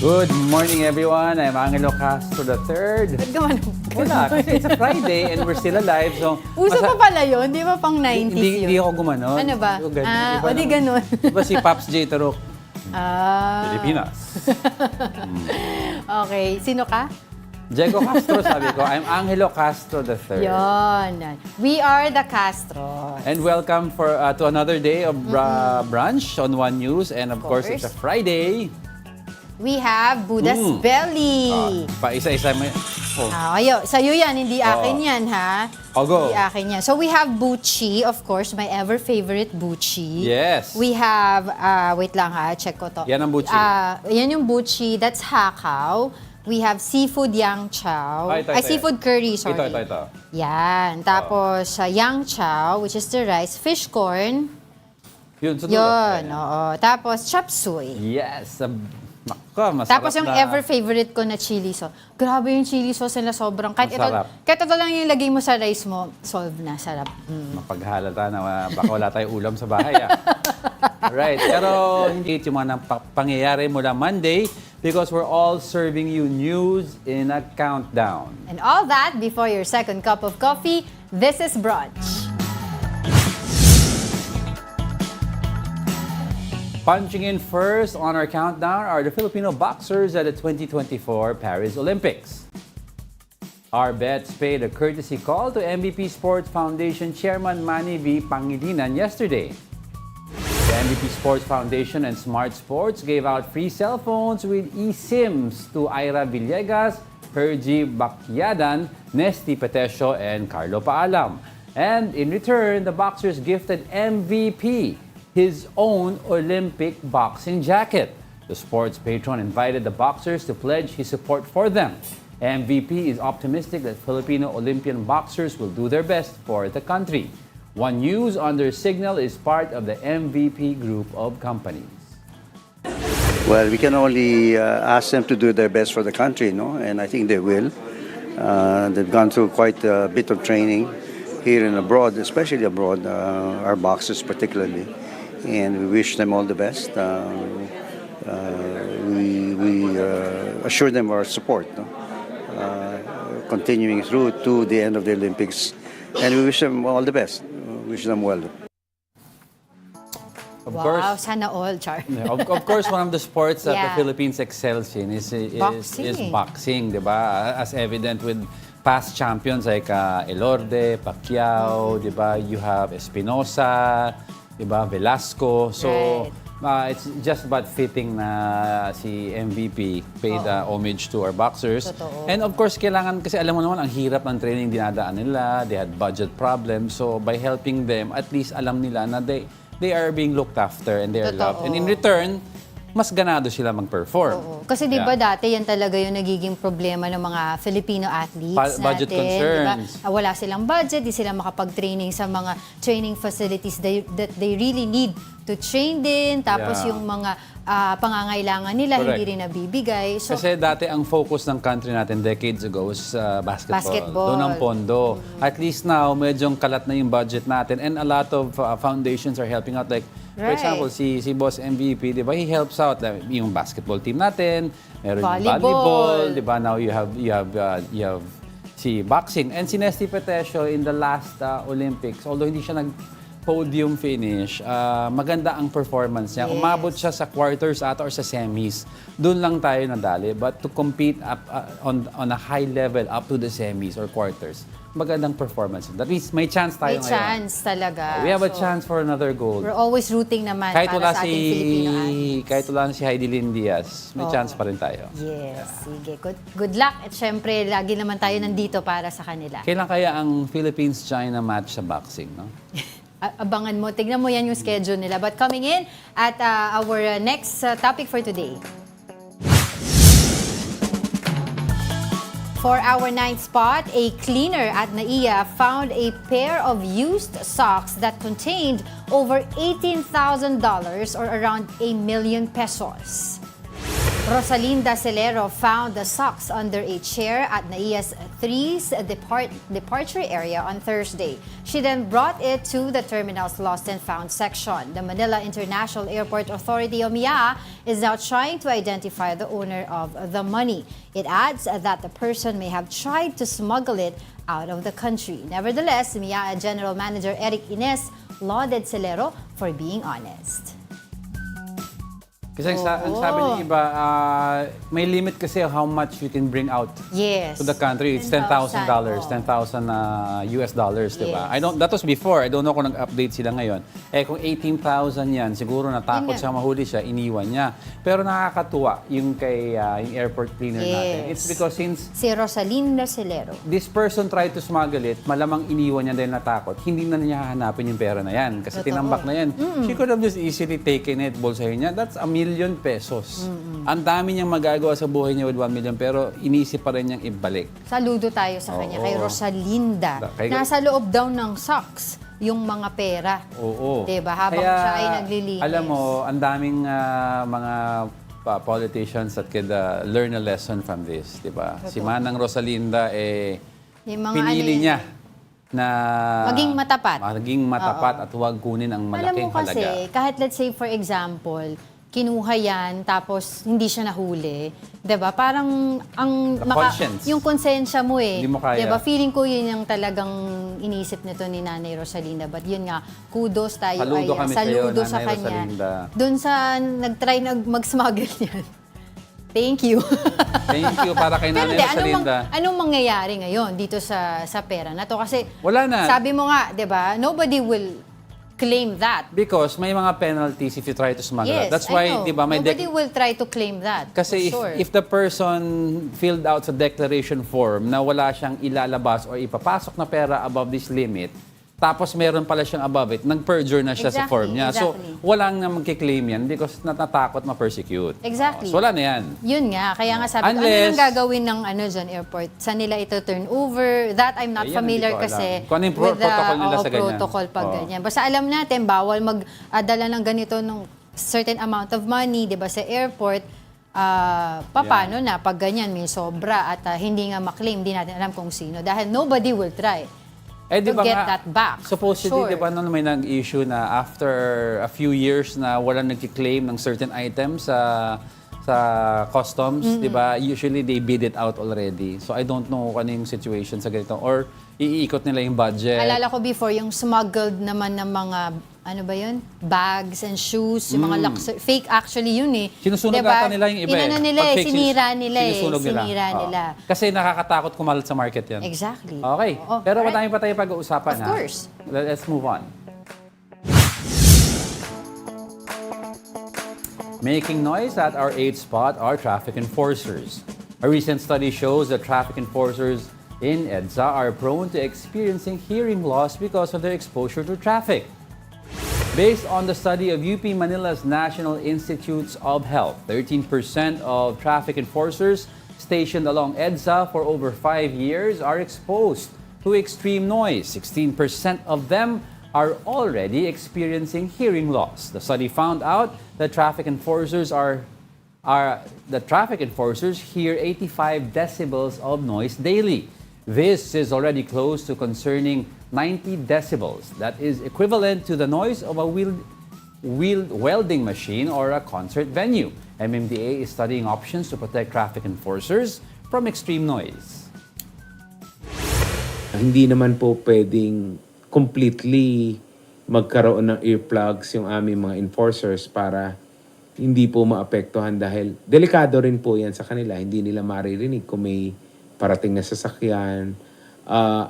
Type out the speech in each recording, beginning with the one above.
Good morning, everyone. I'm Angelo Castro III. Ba't gaman? Wala, kasi it's a Friday and we're still alive. So, Uso pa pala yun? Di ba pang 90s yun? Hindi ako gumanon. Ano ba? Iba di ganun. Diba si Pops J. Tarok? Pilipinas. Okay, sino ka? Diego Castro, sabi ko. I'm Angelo Castro III. Yon. We are the Castros. And welcome to another day of Brunch on One News. And of course, it's a Friday. We have Buddha's Belly. Pa-isa-isa mo. Sa'yo yan, hindi akin yan, ha? Go. Hindi akin yan. So we have Buchi, of course, my ever-favorite Buchi. Yes. We have, wait lang ha, check ko to. Yan ang Buchi. Yan yung Buchi, that's hakaw. We have seafood yang chow. Seafood curry, sorry. Ito. Yan. Tapos, yang chow, which is the rice. Fish corn. Yun, sa dulo. Yun, oo. Tapos, chop suey. Yes. Masarap. Tapos yung ever-favorite ko na chili sauce. Grabe yung chili sauce nila, sobrang. Kahit ito lang yung lagay mo sa rice mo, solve na, sarap. Mapaghalata na baka wala tayong ulam sa bahay. Right. Pero hindi yung mga pangyayari mula Monday because we're all serving you news in a countdown. And all that before your second cup of coffee. This is Brunch. Punching in first on our countdown are the Filipino boxers at the 2024 Paris Olympics. Our bets paid a courtesy call to MVP Sports Foundation Chairman Manny V. Pangilinan yesterday. The MVP Sports Foundation and Smart Sports gave out free cell phones with eSIMs to Ira Villegas, Hergy Bacyadan, Nesty Petesio, and Carlo Paalam. And in return, the boxers gifted MVP his own Olympic boxing jacket. The sports patron invited the boxers to pledge his support for them. MVP is optimistic that Filipino Olympian boxers will do their best for the country. One News under Signal is part of the MVP group of companies. Well, we can only ask them to do their best for the country, no? And I think they will. They've gone through quite a bit of training here and abroad, especially abroad, our boxers particularly. And we wish them all the best. We assure them our support, no? Continuing through to the end of the Olympics. And we wish them all the best. Wish them well. Of course, sana all, Char. Of course, one of the sports that the Philippines excels in is boxing, di ba? As evident with past champions like Elorde, Pacquiao, di ba? You have Espinosa, di ba? Velasco. So, it's just about fitting na si MVP paid homage to our boxers. Totoo. And of course, kailangan, kasi alam mo naman, ang hirap ng training dinadaan nila. They had budget problems. So, by helping them, at least alam nila na they are being looked after and they are loved. And in return, mas ganado sila mag-perform. Oo. Kasi di ba dati yan talaga yung nagiging problema ng mga Filipino athletes budget natin. concerns. Diba? Wala silang budget, di sila makapag-training sa mga training facilities that they really need to train din. Tapos yung mga pangangailangan nila, hindi rin nabibigay. So, kasi dati ang focus ng country natin decades ago was basketball. Doon ang pondo. At least now, medyo kalat na yung budget natin and a lot of foundations are helping out. Like, for example, si Boss MVP, di ba, he helps out yung basketball team natin, meron yung volleyball, di ba, now you have si boxing. And si Nesty Petesio in the last Olympics, although hindi siya podium finish, maganda ang performance niya. Umabot siya sa quarters or sa semis. Doon lang tayo nadali. But to compete up, on a high level up to the semis or quarters, magandang performance. That means may chance tayo ngayon. May chance talaga. We have a chance for another gold. We're always rooting naman para sa ating Filipino athletes. Kahit wala si Heidi Lynn Diaz, may chance pa rin tayo. Yes, sige. Good luck. At syempre, lagi naman tayo nandito para sa kanila. Kailan kaya ang Philippines-China match sa boxing, no? Abangan mo. Tignan mo yan yung schedule nila. But coming in at our next topic for today. For our ninth spot, a cleaner at NAIA found a pair of used socks that contained over $18,000 or around 1 million pesos. Rosalinda Celero found the socks under a chair at NAIA's 3's departure area on Thursday. She then brought it to the terminal's lost and found section. The Manila International Airport Authority o MIA is now trying to identify the owner of the money. It adds that the person may have tried to smuggle it out of the country. Nevertheless, MIA General Manager Eric Ines lauded Celero for being honest. Kasi ang sabi ng iba, may limit kasi how much you can bring out Yes. to the country. It's $10,000, $10,000 US dollars, di ba? Yes. That was before. I don't know kung nag-update sila ngayon. Kung 18,000 yan, siguro natakot siya, mahuli siya, iniwan niya. Pero nakakatuwa yung kay yung airport cleaner natin. It's because since Si Rosalinda Celero. this person tried to smuggle it, malamang iniwan niya dahil natakot, hindi na niya hahanapin yung pera na yan. Kasi Totoo. tinambak na yan. She could have just easily taken it, bulsahin niya. That's ₱1 million. Ang dami niyang magagawa sa buhay niya with 1 million, pero inisip pa rin niyang ibalik. Saludo tayo sa kanya, kay Rosalinda. Nasa loob daw ng socks yung mga pera. Oo. Diba? Habang Kaya, siya ay naglilinis. alam mo, ang daming mga politicians that could learn a lesson from this. Diba? Si Manang Rosalinda, Yung mga pinili niya na maging matapat. Maging matapat at huwag kunin ang malaking Alam mo kasi, halaga. kahit let's say for example, kinuha yan, tapos hindi siya nahuli, 'di ba? Parang conscience. yung konsensya mo Hindi mo kaya. 'Di ba? Feeling ko yun yung talagang inisip nito ni Nanay Rosalinda. But yun nga, kudos tayo Saludo kami sa'yo, saludo sa Nanay kanya. Rosalinda. Doon sa nag-try mag-smuggle yan. Thank you. Thank you para kay Pero Nanay di, Rosalinda. anong mangyayari ngayon dito sa pera na to? Kasi Wala na. sabi mo nga, 'di ba? Nobody will claim that. Because may mga penalties if you try to smuggle Yes, it. That's why, I know. di ba, may Nobody will try to claim that. kasi for sure. if the person filled out sa declaration form na wala siyang ilalabas or ipapasok na pera above this limit, tapos meron pala siyang above it, nag-perjure na siya sa Exactly, form niya. exactly. So, walang na magkiklaim yan because natatakot ma-persecute. Exactly. So, wala na yan. Yun nga, kaya nga sabi ko, ano Unless- yung gagawin ng dyan, airport? Saan nila ito turn over? That I'm not Ayan, familiar hindi ko kasi alam. Kung ano yung protocol nila sa ganyan. protocol pag Oo. ganyan. Basta alam natin, bawal magdala ng ganito ng certain amount of money, di ba, sa airport. Paano na pag ganyan, may sobra at hindi nga maklaim, di natin alam kung sino. Dahil nobody will try Di to ba get nga, that back. supposedly, Sure. di ba, noon may nag-issue na after a few years na walang nagki-claim ng certain items sa customs, di ba, usually they bid it out already. So I don't know kung ano yung situation sa ganito. Or iikot nila yung budget. Alala ko before, yung smuggled naman ng mga, ano ba yun? Bags and shoes, yung mga luxury. Fake actually yun eh. Sinusunog Diba? ata nila yung iba Inano nila Pag eh, fake, sinira nila eh. sinusunog Sinira Oo. nila. Kasi nakakatakot kumalat sa market yan. Exactly. Okay. Oo. Pero Alright. madami pa tayo pag-uusapan. Of course. Let's move on. Making noise at our 8th spot are traffic enforcers. A recent study shows that traffic enforcers in EDSA are prone to experiencing hearing loss because of their exposure to traffic. Based on the study of UP Manila's National Institutes of Health, 13% of traffic enforcers stationed along EDSA for over 5 years are exposed to extreme noise. 16% of them are already experiencing hearing loss. The study found out that traffic enforcers hear 85 decibels of noise daily. This is already close to concerning 90 decibels. That is equivalent to the noise of a wheeled welding machine or a concert venue. MMDA is studying options to protect traffic enforcers from extreme noise. Hindi naman po pwedeng completely magkaroon ng earplugs yung aming mga enforcers para hindi po maapektuhan dahil delikado rin po yan sa kanila. Hindi nila maririnig kung may parating na sasakyan.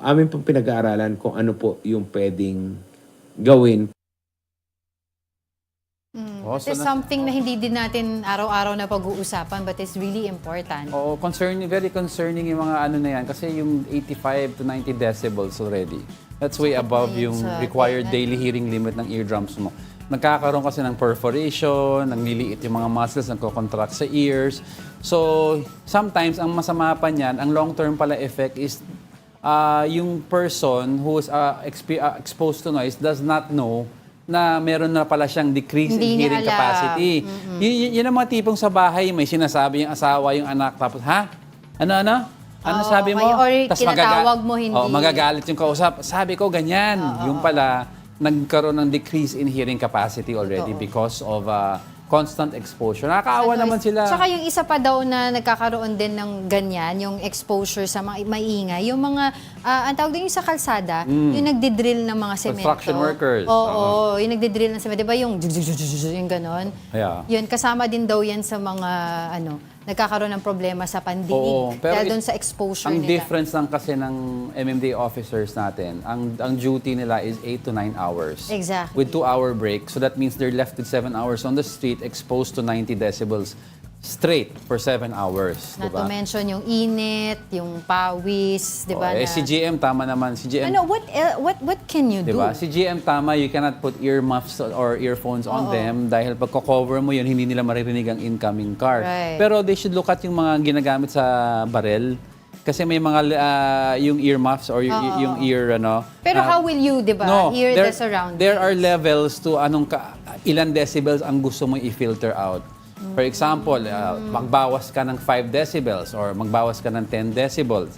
Amin pong pinag-aaralan kung ano po yung pwedeng gawin. It is something na hindi din natin araw-araw na pag-uusapan but it's really important. Oo, very concerning yung mga ano na yan kasi yung 85 to 90 decibels already. That's way above na yun yung sa required tenga. daily hearing limit ng eardrums mo. Nagkakaroon kasi ng perforation, nangliliit yung mga muscles, nagko-contract sa ears. So, sometimes, ang masama pa niyan, ang long-term pala effect is yung person who is exposed to noise does not know na meron na pala siyang decrease Hindi in niya hearing alam. capacity. Yun ang mga tipong sa bahay, may sinasabi yung asawa, yung anak, tapos, ha? Ano? Ano Oo, sabi mo? or Tas kinatawag mo, hindi. magagalit yung kausap. Sabi ko, ganyan. Yung pala, nagkaroon ng decrease in hearing capacity already Totoo. because of constant exposure. Nakakaawa naman sila. Tsaka yung isa pa daw na nagkakaroon din ng ganyan, yung exposure sa mga maingay, yung mga, ang tawag din yung sa kalsada, yung nagdidrill ng mga semento. Construction workers. Oo, yung nagdidrill ng semento. Di ba yung yung ganon? Yeah. Yun, kasama din daw yan sa mga, nagkakaroon ng problema sa pandinig. Oo, pero dahil doon sa exposure ang nila. difference lang kasi ng MMDA officers natin, ang duty nila is 8 to 9 hours. Exactly. With 2-hour break. So that means they're left with 7 hours on the street exposed to 90 decibels straight for 7 hours. Not Diba? to mention yung init, yung pawis, di ba? Si GM, tama naman. Si GM, What can you do? diba? Si GM, tama, you cannot put earmuffs or earphones on Oo. them dahil pag cover mo yun, hindi nila maririnig ang incoming car. Right. Pero they should look at yung mga ginagamit sa barel. Kasi may mga yung earmuffs or yung ear, Pero how will you, di ba, hear the surroundings? There are levels to ilan decibels ang gusto mong i-filter out. For example, magbawas ka ng 5 decibels or magbawas ka ng 10 decibels.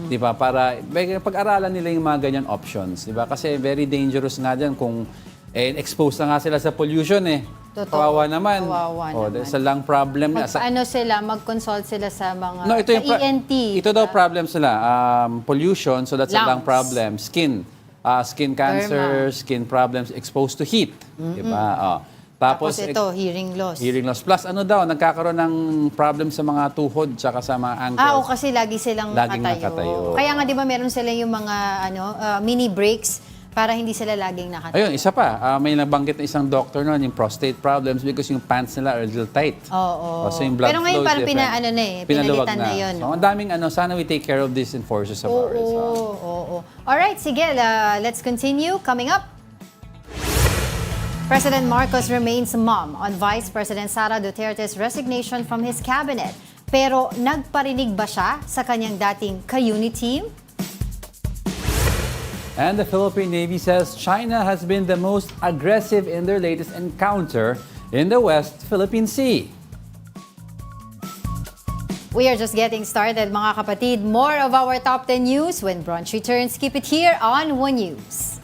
Di ba? Para pag-aralan nila yung mga ganyan options. Di ba? Kasi very dangerous nga dyan kung exposed na nga sila sa pollution Totoo. Kawawa naman. Kawawa naman. There's a lang problem. Mag-consult sila sa mga, No, ito sa yung ENT. Ito daw problem sila. Pollution, so that's a Lungs. lung problem. Skin cancer, skin problems exposed to heat. Di ba? Tapos ito, hearing loss. Hearing loss. Plus nagkakaroon ng problem sa mga tuhod tsaka sa mga ankles. Kasi lagi silang Laging nakatayo. nakatayo. Kaya nga, di ba, meron sila yung mga mini breaks para hindi sila laging nakatayo. Ayun, isa pa. May nabanggit na isang doctor noon, yung prostate problems because yung pants nila are a little tight. Oo. So yung blood Pero ngayon flow is parang different. pinalitan Pinaluwag na yun. So ang daming sana we take care of these enforcers of ours. Oo. Alright, sige, let's continue. Coming up, President Marcos remains mum on Vice President Sara Duterte's resignation from his cabinet. Pero nagparinig ba siya sa kanyang dating ka-uni team? And the Philippine Navy says China has been the most aggressive in their latest encounter in the West Philippine Sea. We are just getting started, mga kapatid. More of our top 10 news when Brunch returns. Keep it here on One News.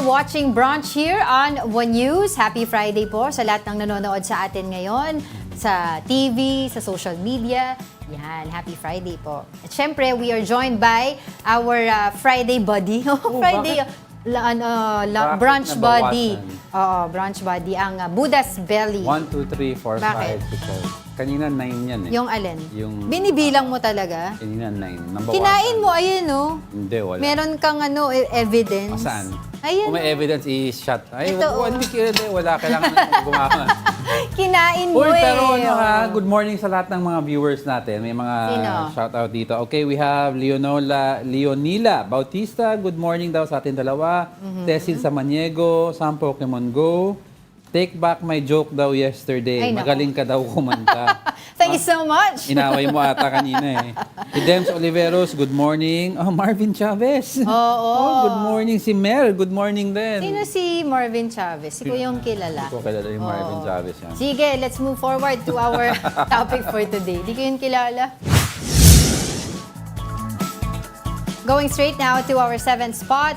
watching Brunch here on One News. Happy Friday po sa lahat ng nanonood sa atin ngayon, sa TV, sa social media. Yan, happy Friday po. At syempre, we are joined by our Friday buddy. Friday, brunch buddy. Oo, brunch buddy. Ang Buddha's Belly. 1, 2, 3, 4, Bakit? 5, 6, 7. Kanina 9 yan eh. Yung alin? Yung- Binibilang mo talaga? Kanina 9. Kinain mo, ayun oh. Hindi, wala. Meron kang evidence. Saan? Ayun. Kung may evidence, i-shot. Ay, Ito, wala. Kailangan gumawa. Kinain mo Uy, eh. pero ano ha, good morning sa lahat ng mga viewers natin. May mga Sino? shoutout dito. Okay, we have Leonila Bautista. Good morning daw sa atin dalawa. Tessil Samaniego, Sam Pokemon Go. Take back my joke daw yesterday. Ay, nako. Magaling ka daw kumanta. Thank you so much. Inaway mo ata kanina eh. Si Dems Oliveros, good morning. Oh, Marvin Chavez. Oo. Oh, good morning. Si Mel, good morning din. Sino si Marvin Chavez? Hindi ko yung kilala. Hindi ko kilala yung Marvin Oo. Chavez yan. Sige, let's move forward to our topic for today. Hindi ko yun kilala. Going straight now to our seventh spot.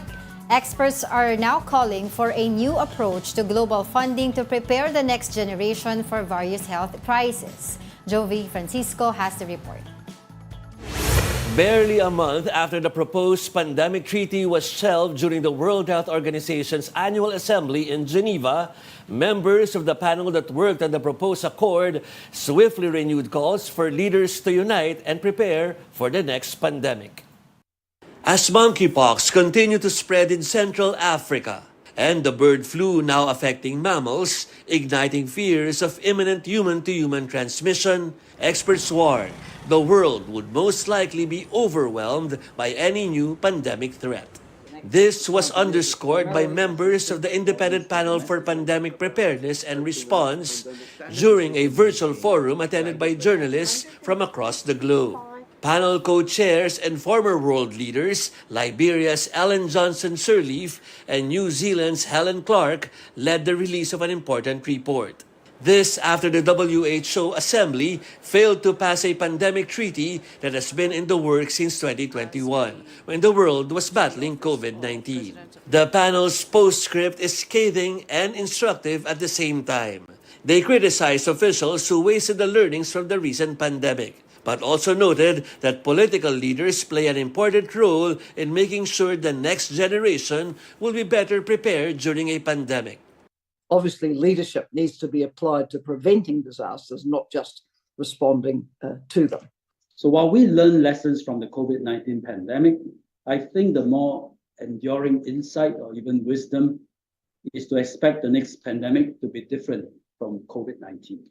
Experts are now calling for a new approach to global funding to prepare the next generation for various health crises. Jovi Francisco has the report. Barely a month after the proposed pandemic treaty was shelved during the World Health Organization's annual assembly in Geneva, members of the panel that worked on the proposed accord swiftly renewed calls for leaders to unite and prepare for the next pandemic. As monkeypox continued to spread in Central Africa and the bird flu now affecting mammals, igniting fears of imminent human-to-human transmission, experts warn the world would most likely be overwhelmed by any new pandemic threat. This was underscored by members of the Independent Panel for Pandemic Preparedness and Response during a virtual forum attended by journalists from across the globe. Panel co-chairs and former world leaders, Liberia's Ellen Johnson Sirleaf and New Zealand's Helen Clark, led the release of an important report. This after the WHO Assembly failed to pass a pandemic treaty that has been in the works since 2021, when the world was battling COVID-19. The panel's postscript is scathing and instructive at the same time. They criticized officials who wasted the learnings from the recent pandemic, but also noted that political leaders play an important role in making sure the next generation will be better prepared during a pandemic. Obviously, leadership needs to be applied to preventing disasters, not just responding to them. So while we learn lessons from the COVID-19 pandemic, I think the more enduring insight or even wisdom is to expect the next pandemic to be different from COVID-19.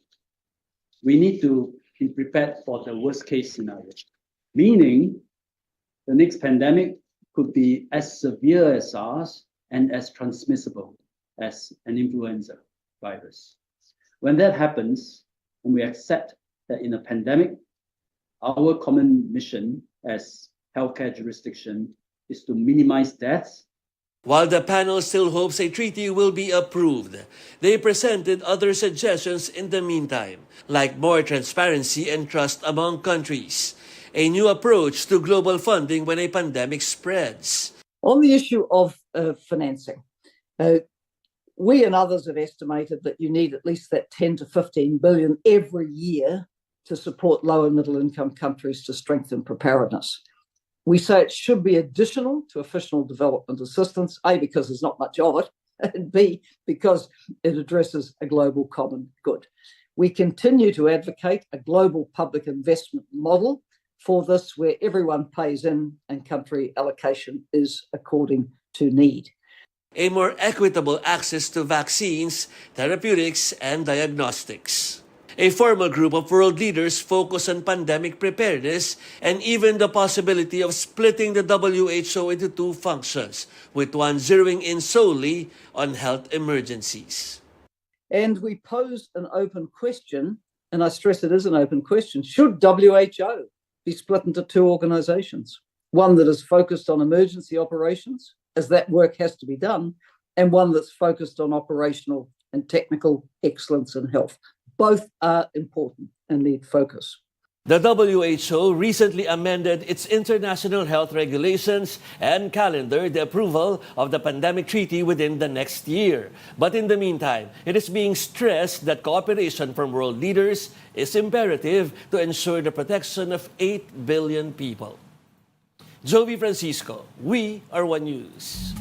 We need to be prepared for the worst case scenario, meaning the next pandemic could be as severe as SARS and as transmissible as an influenza virus. When that happens, and we accept that in a pandemic, our common mission as healthcare jurisdiction is to minimize deaths. While the panel still hopes a treaty will be approved, they presented other suggestions in the meantime, like more transparency and trust among countries, a new approach to global funding when a pandemic spreads. On the issue of financing, we and others have estimated that you need at least that 10 to 15 billion every year to support low and middle income countries to strengthen preparedness. We say it should be additional to official development assistance, A, because there's not much of it, and B, because it addresses a global common good. We continue to advocate a global public investment model for this, where everyone pays in and country allocation is according to need. A more equitable access to vaccines, therapeutics, and diagnostics. A formal group of world leaders focus on pandemic preparedness and even the possibility of splitting the WHO into two functions, with one zeroing in solely on health emergencies. And we posed an open question, and I stress it is an open question, should WHO be split into two organizations? One that is focused on emergency operations, as that work has to be done, and one that's focused on operational and technical excellence in health. Both are important and need focus. The WHO recently amended its international health regulations and calendar the approval of the pandemic treaty within the next year. But in the meantime, it is being stressed that cooperation from world leaders is imperative to ensure the protection of 8 billion people. Jovi Francisco, we are One News.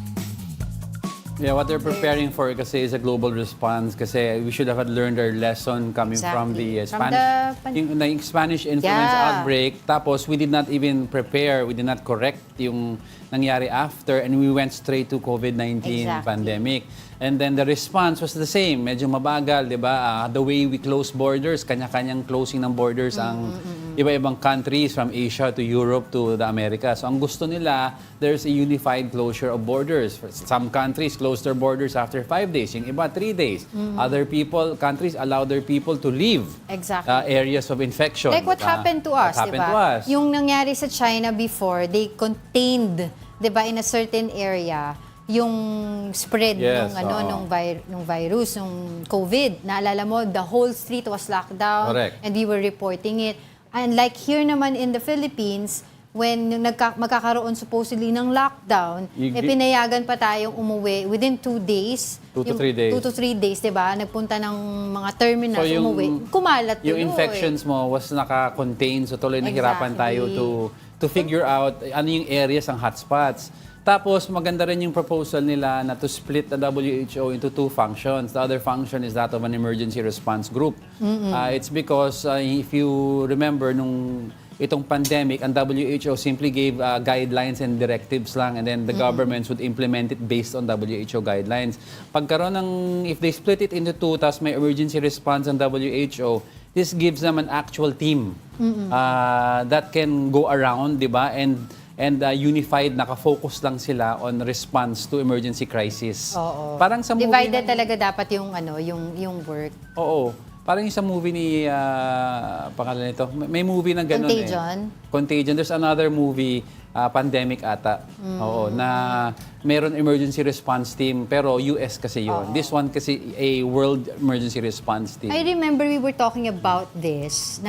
Yeah, what they're preparing for kasi is a global response kasi we should have learned our lesson coming from the Exactly. From Spanish, yung Spanish influence Yeah. outbreak. Tapos we did not even prepare, we did not correct yung nangyari after and we went straight to COVID-19 Exactly. pandemic. And then the response was the same, medyo mabagal, di ba? The way we close borders, kanya-kanyang closing ng borders ang iba-ibang countries from Asia to Europe to the Americas. So ang gusto nila, there's a unified closure of borders. Some countries close their borders after 5 days, yung iba 3 days. Other countries allow their people to leave Exactly. areas of infection. Like what diba? happened to us, What happened diba? to us. Yung nangyari sa China before, they contained, diba, in a certain area, yung spread Yes, nung virus, nung COVID. Naalala mo, the whole street was locked down. Correct. And we were reporting it. And like here naman in the Philippines, when magkakaroon supposedly ng lockdown, pinayagan pa tayong umuwi within 2 days. 2 to 3 days. 2 to 3 days, diba? Nagpunta ng mga terminals, So yung- umuwi. Kumalat Yung tuloy. infections mo was naka-contain, so tuloy nahirapan tayo Exactly. to figure out ano yung areas ang hotspots. Tapos maganda rin yung proposal nila na to split the WHO into 2 functions. The other function is that of an emergency response group. It's because if you remember nung itong pandemic, ang WHO simply gave guidelines and directives lang and then the governments would implement it based on WHO guidelines. Pagkaroon ng, if they split it into 2, tas may emergency response ang WHO, this gives them an actual team that can go around, di ba? And unified, nakafocus lang sila on response to emergency crisis. Oo. Parang sa movie Divided ng- talaga dapat yung work. Oo. Parang yung sa movie ni, pangalan nito, may movie na ganun Contagion? Contagion. There's another movie, Pandemic ata. Oo, na meron emergency response team, pero US kasi yun. This one kasi a world emergency response team. I remember we were talking about this,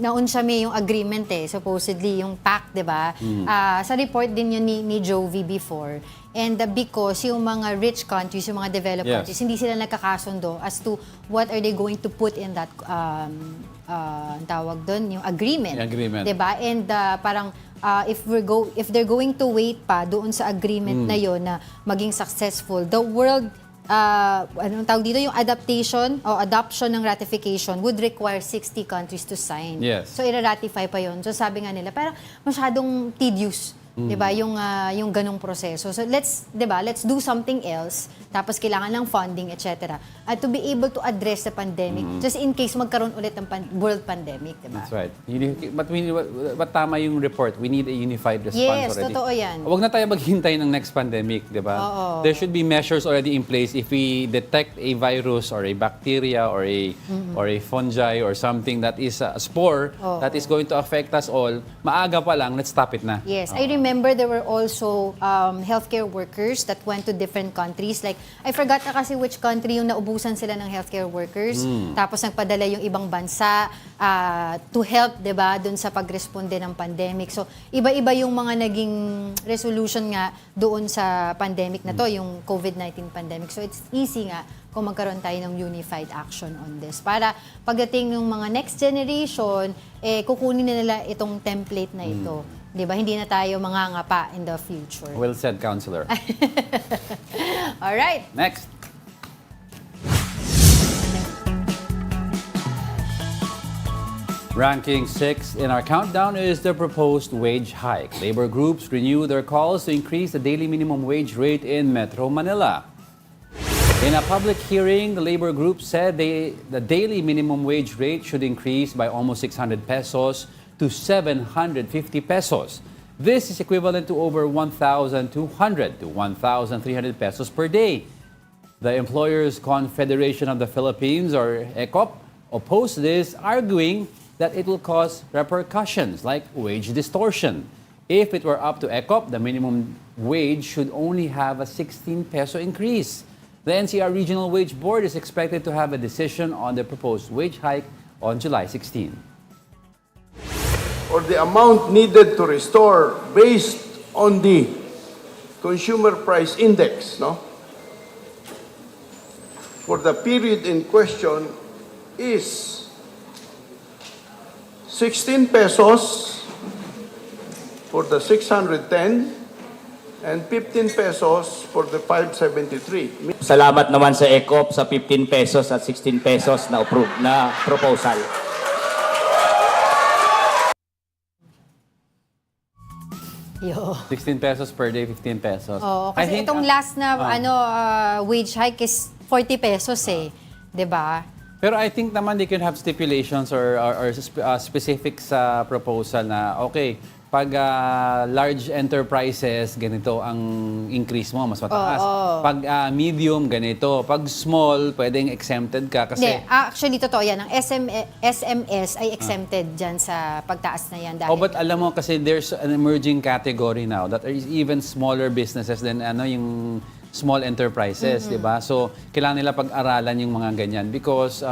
naunsami yung agreement supposedly yung pact, di ba? Sa report din yun ni Jovi before. And because yung mga rich countries, yung mga developed Yes. countries, hindi sila nagkakasundo as to what are they going to put in that ang tawag doon, yung agreement. Yung agreement. 'Di ba? And parang if they're going to wait pa doon sa agreement na yon na maging successful, the world anong tawag dito, yung adaptation o adoption ng ratification would require 60 countries to sign. Yes. So i-ratify pa yon. So sabi nga nila, parang masyadong tedious. 'Di ba yung ganong proseso. So let's do something else. Tapos kailangan ng funding, etc. To be able to address the pandemic just in case magkaroon ulit ng world pandemic, 'di ba? That's right. But tama yung report. We need a unified response Yes, already. totoo yan. Huwag na tayo maghintay ng next pandemic, di ba? Oo. There should be measures already in place if we detect a virus or a bacteria or a fungi or something that is a spore that is going to affect us all. Maaga pa lang, let's stop it na. Yes, I remember there were also healthcare workers that went to different countries. Like, I forgot na kasi which country yung naubusan sila ng healthcare workers. Tapos nagpadala yung ibang bansa to help, 'di ba, dun sa pagresponde ng pandemic. So, iba-iba yung mga naging resolution nga doon sa pandemic na to, yung COVID-19 pandemic. So, it's easy nga kung magkaroon tayo ng unified action on this. Para pagdating ng mga next generation, kukunin na nila itong template na ito. 'Di ba? Hindi na tayo mangangapa in the future. Well said, Counselor. All right. Next. Ranking 6 in our countdown is the proposed wage hike. Labor groups renew their calls to increase the daily minimum wage rate in Metro Manila. In a public hearing, the labor group said the daily minimum wage rate should increase by almost 600 pesos to 750 pesos. This is equivalent to over 1,200 to 1,300 pesos per day. The Employers Confederation of the Philippines, or ECOP, opposed this, arguing that it will cause repercussions like wage distortion. If it were up to ECOP, the minimum wage should only have a 16 peso increase. The NCR Regional Wage Board is expected to have a decision on the proposed wage hike on July 16. or the amount needed to restore based on the consumer price index, no? For the period in question is 16 pesos for the 610 and 15 pesos for the 573. Salamat naman sa ECOP sa 15 pesos at 16 pesos na approve na proposal. Yo. 16 pesos per day, 15 pesos. Oo, I kasi think, itong last na wage hike is 40 pesos eh. 'Di ba? Pero I think naman they can have stipulations or specific sa proposal na, okay, pag large enterprises, ganito ang increase mo, mas mataas. Pag medium, ganito. Pag small, pwedeng exempted ka kasi... Hindi, actually, totoo yan. Ang SMS ay exempted dyan sa pagtaas na yan. Dahil but alam mo kasi there's an emerging category now that is even smaller businesses than yung small enterprises, di ba? So, kailangan nila pag-aralan yung mga ganyan because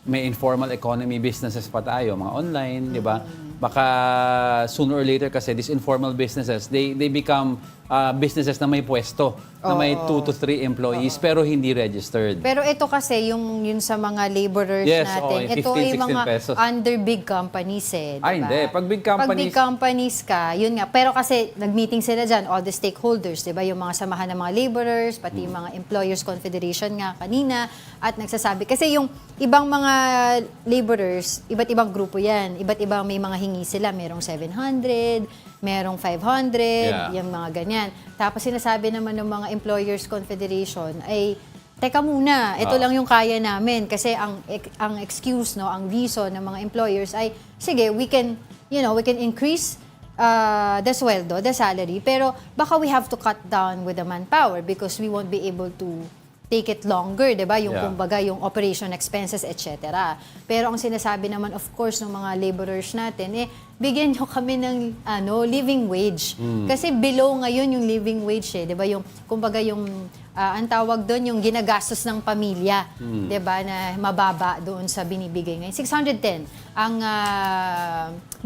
may informal economy businesses pa tayo, mga online, di ba? Baka sooner or later kasi these informal businesses, they become businesses na may pwesto, na may 2 to 3 employees pero hindi registered. Pero ito kasi yun sa mga laborers Yes, natin. Ito 15, ay 16 mga pesos. under big companies eh. Diba? Ay, hindi. Pag big companies... Pag big companies ka, yun nga. Pero kasi nag-meeting sila dyan, all the stakeholders, di ba? Yung mga samahan ng mga laborers, pati yung mga employers confederation nga kanina, at nagsasabi. Kasi yung ibang mga laborers, iba't ibang grupo yan. Iba't ibang may mga hingi sila. Merong 700, merong 500, yung mga ganyan. Tapos sinasabi naman ng mga Employers Confederation ay, teka muna, ito lang yung kaya namin. Kasi ang excuse, no, ang reason ng mga employers ay, sige, we can increase the sweldo, the salary, pero baka we have to cut down with the manpower because we won't be able to take it longer, 'di ba? Yung kumbaga yung operation expenses, etc. Pero ang sinasabi naman of course ng mga laborers natin bigyan niyo kami ng living wage. Kasi below ngayon yung living wage 'di ba? Yung kumbaga yung ang tawag doon yung ginagastos ng pamilya, 'di ba? Na mababa doon sa binibigay ngayon. 610 ang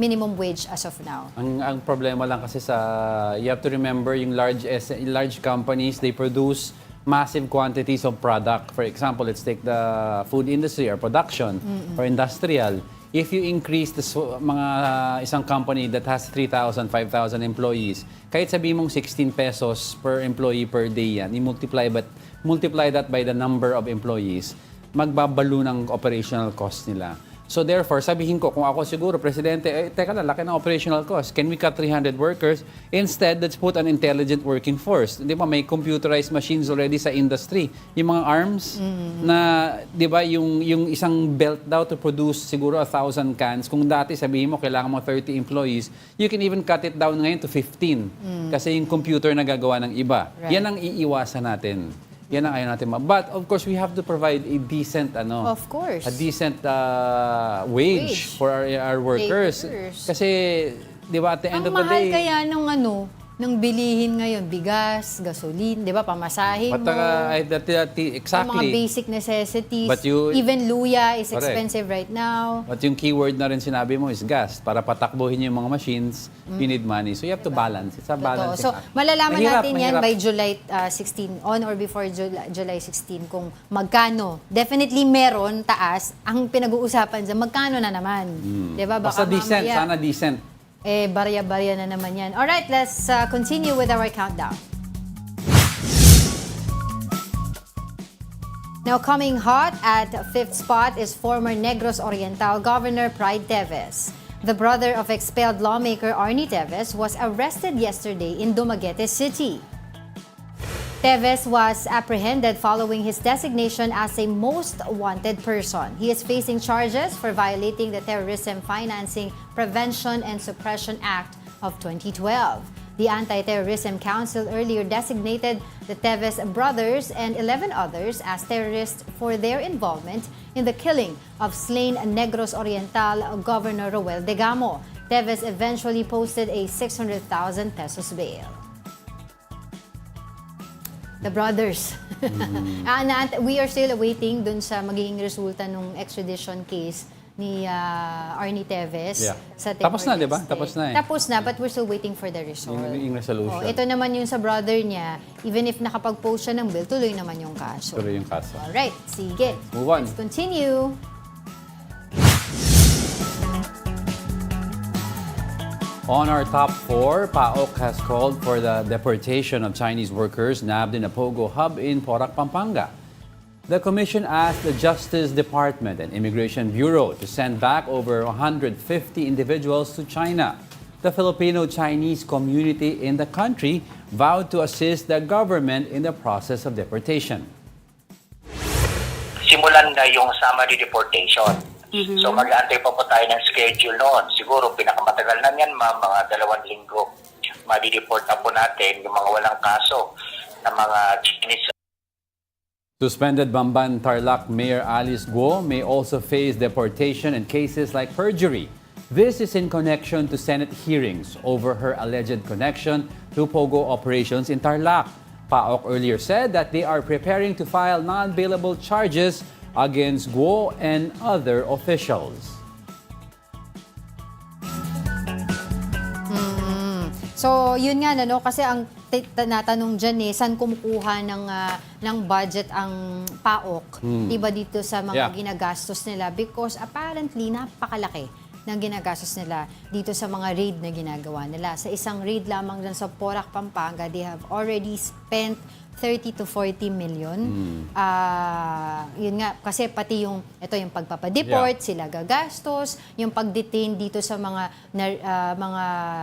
minimum wage as of now. Ang problema lang kasi you have to remember yung large companies, they produce massive quantities of product. For example, let's take the food industry or production or industrial. If you increase isang company that has 3,000, 5,000 employees, kahit sabi mong 16 pesos per employee per day yan, multiply that by the number of employees, magbabalo ng operational cost nila. So therefore, sabihin ko, kung ako siguro, Presidente, teka lang, laki ng operational cost. Can we cut 300 workers? Instead, let's put an intelligent working force. Di ba, may computerized machines already sa industry. Yung mga arms na, di ba, yung isang belt daw to produce siguro 1,000 cans. Kung dati sabihin mo, kailangan mo 30 employees, you can even cut it down ngayon to 15. Kasi yung computer na gagawa ng iba. Right. Yan ang iiwasan natin. Yan ang ayaw natin. But of course, we have to provide a decent, Of course. a decent wage for our workers. Kasi, di ba, at the end of the day... Ang mahal kaya ng bilihin ngayon, bigas, gasolin, di ba, pamasahin mo. Exactly. Ang mga basic necessities. But Even luya is Correct. expensive right now. But yung keyword na rin sinabi mo is gas. Para patakbuhin yung mga machines, you need money. So you have to balance. It's a balance. So, malalaman natin yan mahirap. by July 16, on or before July 16, kung magkano. Definitely meron, taas. Ang pinag-uusapan dyan, magkano na naman. Diba? Basta decent. Sana decent. Barya-barya na naman yan. Alright, let's continue with our countdown. Now coming hot at 5th spot is former Negros Oriental Governor Pride Teves. The brother of expelled lawmaker Arnie Teves was arrested yesterday in Dumaguete City. Teves was apprehended following his designation as a most wanted person. He is facing charges for violating the Terrorism Financing Prevention and Suppression Act of 2012. The Anti-Terrorism Council earlier designated the Teves brothers and 11 others as terrorists for their involvement in the killing of slain Negros Oriental Governor Roel Degamo. Teves eventually posted a 600,000 pesos bail. The brothers. We are still awaiting dun sa magiging resulta ng extradition case Arnie Teves Yeah. sa Tapos na, di ba? Timor-Leste. Tapos na eh. Tapos na, but we're still waiting for the result. Yung resolution. Ito naman yung sa brother niya, even if nakapag-post siya ng bill, tuloy naman yung kaso. Tuloy yung kaso. Alright, sige. Move on. Let's continue. On our top 4, PAOK has called for the deportation of Chinese workers nabbed in a Pogo hub in Porac, Pampanga. The commission asked the Justice Department and Immigration Bureau to send back over 150 individuals to China. The Filipino-Chinese community in the country vowed to assist the government in the process of deportation. Simulan na yung summary deportation. So mag-aantay pa po tayo ng schedule noon. Siguro pinakamatagal na yan, mga 2 linggo. Madi-deport na po natin yung mga walang kaso na mga Chinese. Suspended Bamban Tarlac Mayor Alice Guo may also face deportation in cases like perjury. This is in connection to Senate hearings over her alleged connection to Pogo operations in Tarlac. PAOK earlier said that they are preparing to file non-bailable charges against Guo and other officials. So, yun nga, no? Kasi ang natanong dyan saan kumukuha ng budget ang PAOK, iba dito sa mga ginagastos nila because apparently napakalaki ng ginagastos nila dito sa mga raid na ginagawa nila. Sa isang raid lamang dyan sa Porac, Pampanga, they have already spent 30 to 40 million. Yun nga, kasi pati yung pagpapadeport, sila gagastos, yung pag-detain dito sa mga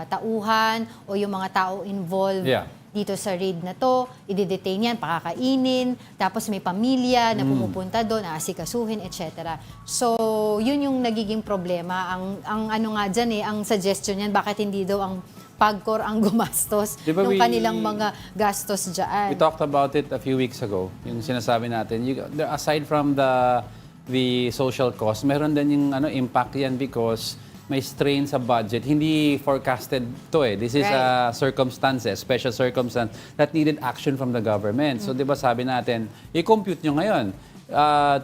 tauhan o yung mga tao involved dito sa raid na to, i-detain yan, pakakainin, tapos may pamilya na pumupunta doon, aasikasuhin, etc. So, yun yung nagiging problema. Ang ano nga dyan ang suggestion yan, bakit hindi daw ang PAGCOR ang gumastos ng kanilang mga gastos dyan. We talked about it a few weeks ago. Yung sinasabi natin, aside from the social cost, meron din yung impact yan because may strain sa budget. Hindi forecasted to This is a circumstances, special circumstance that needed action from the government. So, di ba sabi natin, i-compute nyo ngayon.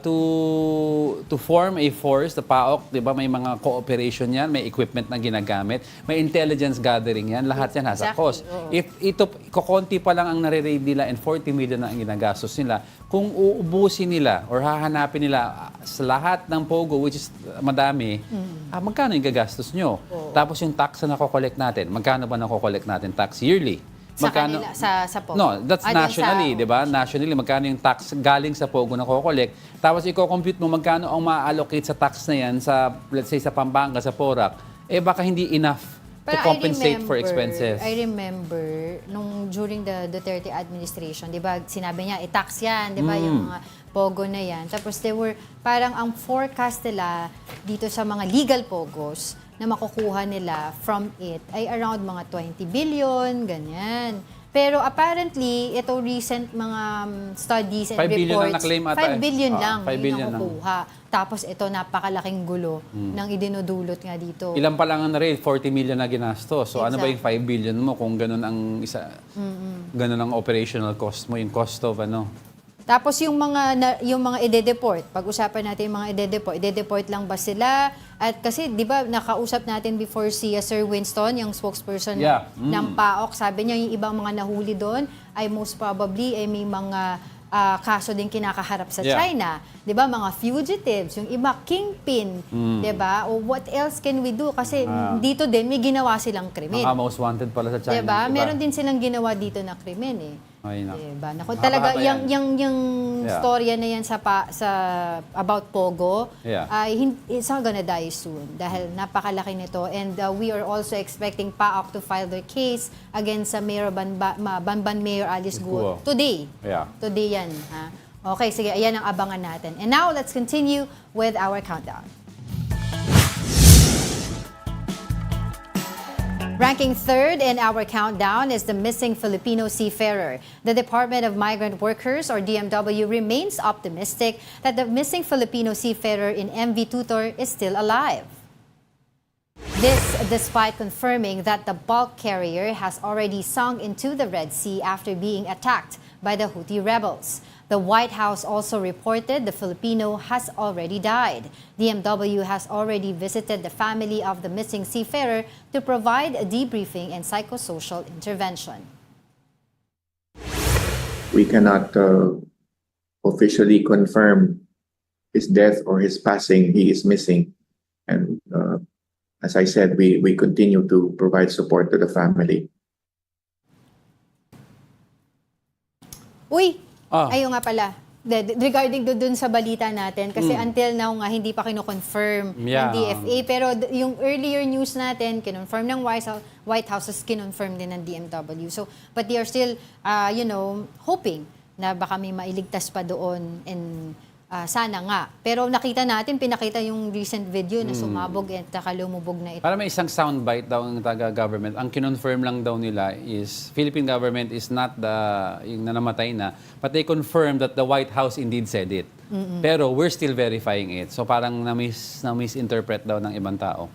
To form a force, the PAOK, di ba may mga cooperation yan, may equipment na ginagamit, may intelligence gathering yan, lahat yan has a cost. If ito, kukonti pa lang ang nare-raid nila and 40 million na ang ginagastos nila, kung uubusin nila or hahanapin nila sa lahat ng Pogo, which is madami, magkano yung gagastos nyo? Tapos yung tax na nakokollect natin, magkano ba nakokollect natin tax yearly? Magkano, sa Pogo? No, that's nationally, di ba? Nationally, magkano yung tax galing sa Pogo na kukolek. Tapos i-compute mo magkano ang ma-allocate sa tax na yan sa, let's say, sa Pampanga, sa Porac, baka hindi enough to compensate for expenses. I remember, during the Duterte administration, di ba, sinabi niya, i-tax yan, di ba, yung mga Pogo na yan. Tapos parang ang forecast nila dito sa mga legal Pogos, na makukuha nila from it ay around mga 20 billion, ganyan. Pero apparently, ito recent mga studies and 5 billion reports, lang na-claim ata 5 billion lang 5 billion yung nakukuha. Tapos ito, napakalaking gulo ng idinudulot nga dito. Ilan pa lang ang na-raid? 40 million na ginastos. So ano ba yung 5 billion mo kung ganun ang ganun ang operational cost mo, yung cost of Tapos yung mga ide-deport, pag-usapan natin yung mga ide-deport ng ba sila? At kasi 'di ba nakausap natin before si Sir Winston, yung spokesperson ng PAOK, sabi niya yung ibang mga nahuli doon ay most probably ay may mga kaso din kinakaharap sa China. 'Di ba, mga fugitives, yung iba kingpin, 'di ba? O what else can we do kasi dito din may ginawa silang krimen. Mga most wanted pala sa China. 'Di ba? Meron din silang ginawa dito na krimen Ay, no. Diba? Naku, talaga, yung storya na yan sa about Pogo, it's not gonna die soon dahil napakalaki nito. And we are also expecting PAOK to file their case against sa Mayor Bamban Mayor Alice Guo today. Today yan. Ha? Okay, sige, ayan ang abangan natin. And now, let's continue with our countdown. Ranking third in our countdown is the missing Filipino seafarer. The Department of Migrant Workers, or DMW, remains optimistic that the missing Filipino seafarer in MV Tutor is still alive. This despite confirming that the bulk carrier has already sunk into the Red Sea after being attacked by the Houthi rebels. The White House also reported the Filipino has already died. DMW has already visited the family of the missing seafarer to provide a debriefing and psychosocial intervention. We cannot officially confirm his death or his passing. He is missing. And as I said, we continue to provide support to the family. Uy, ayun nga pala. Regarding dun sa balita natin, kasi until now nga hindi pa kino-confirm ng DFA. Pero yung earlier news natin, kinonfirm ng White House, kinonfirm din ng DMW. So, but they are still, hoping na baka may mailigtas pa doon and sana nga. Pero pinakita yung recent video na sumabog at lumubog na ito. Para may isang soundbite daw ng taga-government. Ang kinonfirm lang daw nila is Philippine government is not yung nanamatay na, but they confirmed that the White House indeed said it. Pero we're still verifying it. So parang na-misinterpret daw ng ibang tao.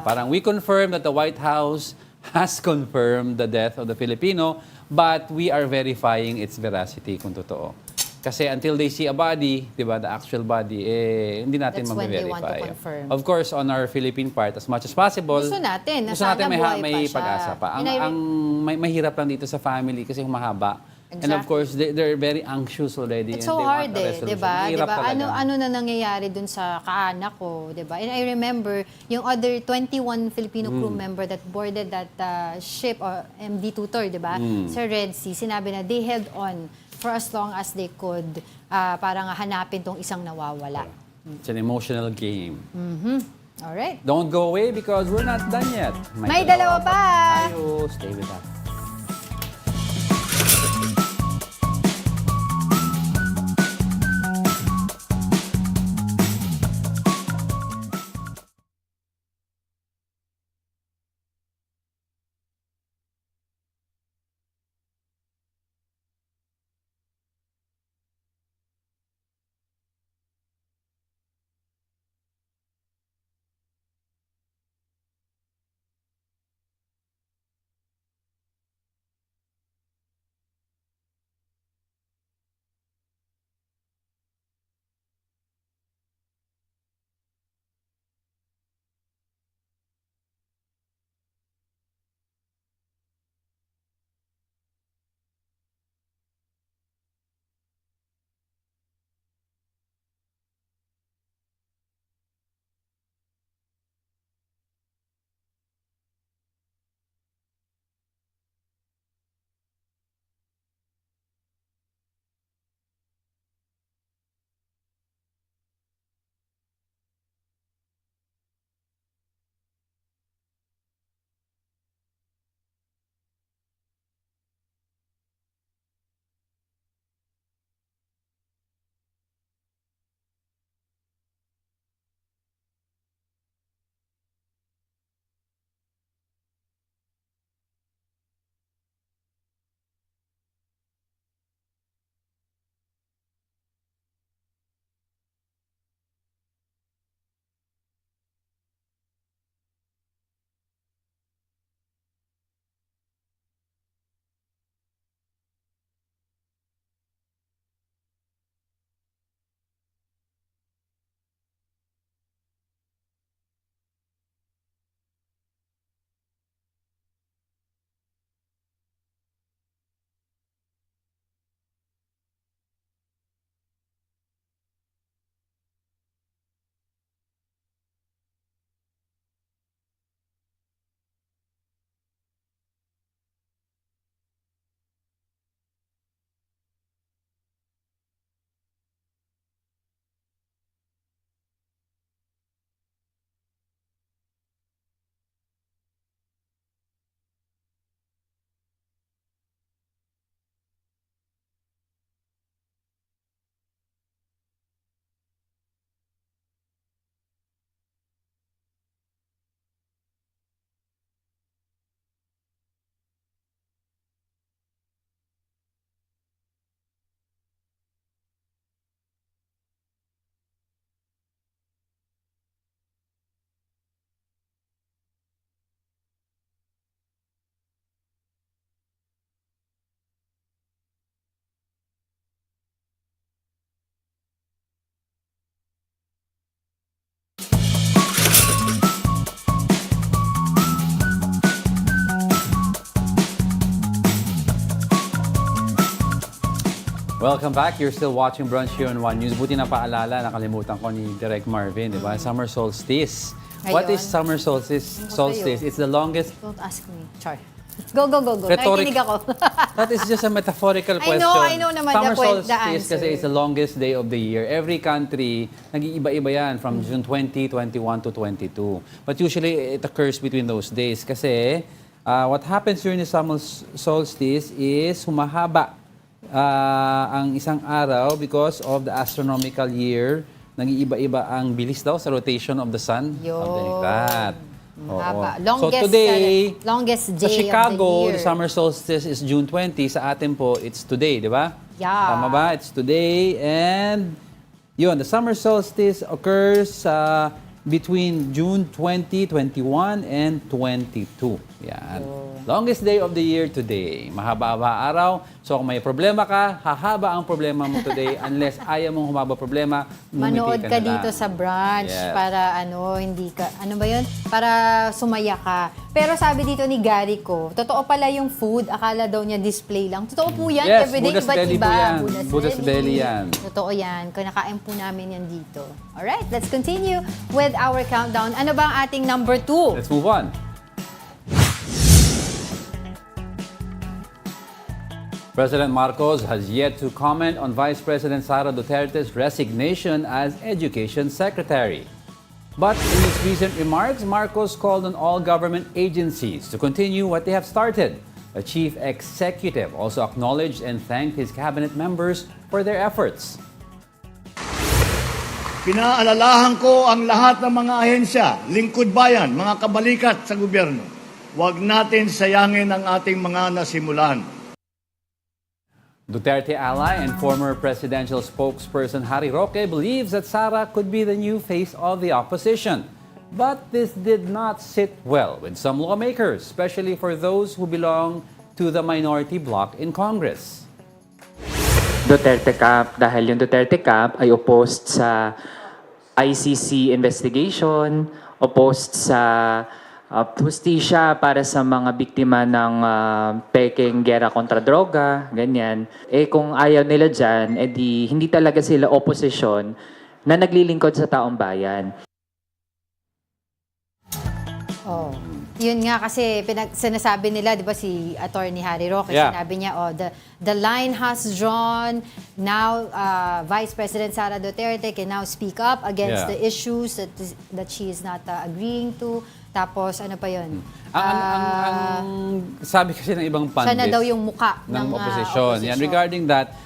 Parang we confirm that the White House has confirmed the death of the Filipino, but we are verifying its veracity kung totoo. Kasi until they see a body, di ba, the actual body, hindi natin That's when they want to ma-verify. confirm. Of course, on our Philippine part, as much as possible, Gusto natin may pag-asa pa. Ang mahirap lang dito sa family kasi humahaba. Exactly. And of course, they're very anxious already. It's and so they hard want a resolution. di ba? Mahirap talaga. Ano na nangyayari dun sa kaanak ko, di ba? And I remember yung other 21 Filipino crew member that boarded that ship or MD Tutor, di ba? Sa Red Sea, sinabi na they held on for as long as they could para nga hanapin tong isang nawawala. It's an emotional game. Alright. Don't go away because we're not done yet. May dalawa pa! Tayo. Stay with us. Welcome back. You're still watching Brunch here on One News. Buti na paalala, nakalimutan ko ni Direk Marvin, di ba? Summer solstice. What Ayun. is summer solstice? Solstice. It's the longest. Don't ask me. Char. Go. Rhetoric. Nakikinig ako. That is just a metaphorical question. I know naman Summer the solstice answer. kasi it's the longest day of the year. Every country, nag-iiba-iba yan from June 20, 21 to 22. But usually, it occurs between those days kasi what happens during the summer solstice is humahaba ang isang araw because of the astronomical year. Nag-iiba-iba ang bilis daw sa rotation of the sun. Something like that. Haba. So today, longest sa day Chicago, of the year. the summer solstice is June 20. Sa atin po, it's today, di ba? Yeah. Tama ba? It's today. And yun, the summer solstice occurs between June 20, 21, and 22. Yan. Longest day of the year today. Mahaba-haba araw. So kung may problema ka, hahaba ang problema mo today unless ayaw mong humaba problema, Manood ngumiti ka na dito lang. sa brunch Yes. para hindi ka, ano ba yun? Para sumaya ka. Pero sabi dito ni Gary ko, totoo pala yung food, akala daw niya display lang. Totoo po yan, Yes, everyday Buddha's iba't belly iba. po yan. Buddha's belly yan. Totoo yan, kinakain po namin yan dito. Alright, let's continue with our countdown. Ano ba ang ating number 2? Let's move on. President Marcos has yet to comment on Vice President Sara Duterte's resignation as Education Secretary. But in his recent remarks, Marcos called on all government agencies to continue what they have started. The chief executive also acknowledged and thanked his cabinet members for their efforts. Pinaalalahan ko ang lahat ng mga ahensya, lingkod bayan, mga kabalikat sa gobyerno. Huwag natin sayangin ang ating mga nasimulan. Duterte ally and former presidential spokesperson Harry Roque believes that Sara could be the new face of the opposition. But this did not sit well with some lawmakers, especially for those who belong to the minority bloc in Congress. Duterte Camp dahil yung Duterte Camp ay opposed sa ICC investigation, opposed sa hustisya para sa mga biktima ng peking gera kontra droga, ganyan. Eh kung ayaw nila dyan, edi hindi talaga sila opposition na naglilingkod sa taong bayan. Oh. Yun nga kasi sinasabi nila, 'di ba si Attorney Harry Roque, Yeah. sinabi niya, the line has drawn. Now Vice President Sara Duterte can now speak up against Yeah. the issues that she is not agreeing to. Tapos ano pa 'yun? Ang sabi kasi ng ibang pundits, Siya na daw yung muka ng opposition. Yan, regarding that,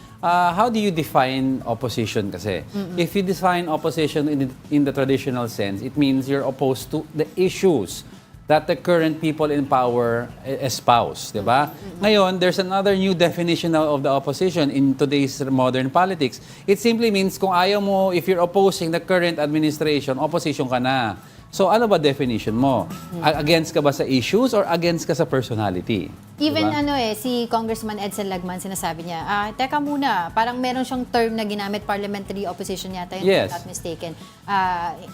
how do you define opposition kasi? If you define opposition in the traditional sense, it means you're opposed to the issues that the current people in power espouse, di ba? Ngayon, there's another new definition of the opposition in today's modern politics. It simply means kung ayaw mo, if you're opposing the current administration, opposition ka na. So ano ba definition mo? Against ka ba sa issues or against ka sa personality? Even Diba? si Congressman Edsel Lagman, sinasabi niya, teka muna, parang meron siyang term na ginamit, parliamentary opposition yata, yun, Yes. if I'm not mistaken.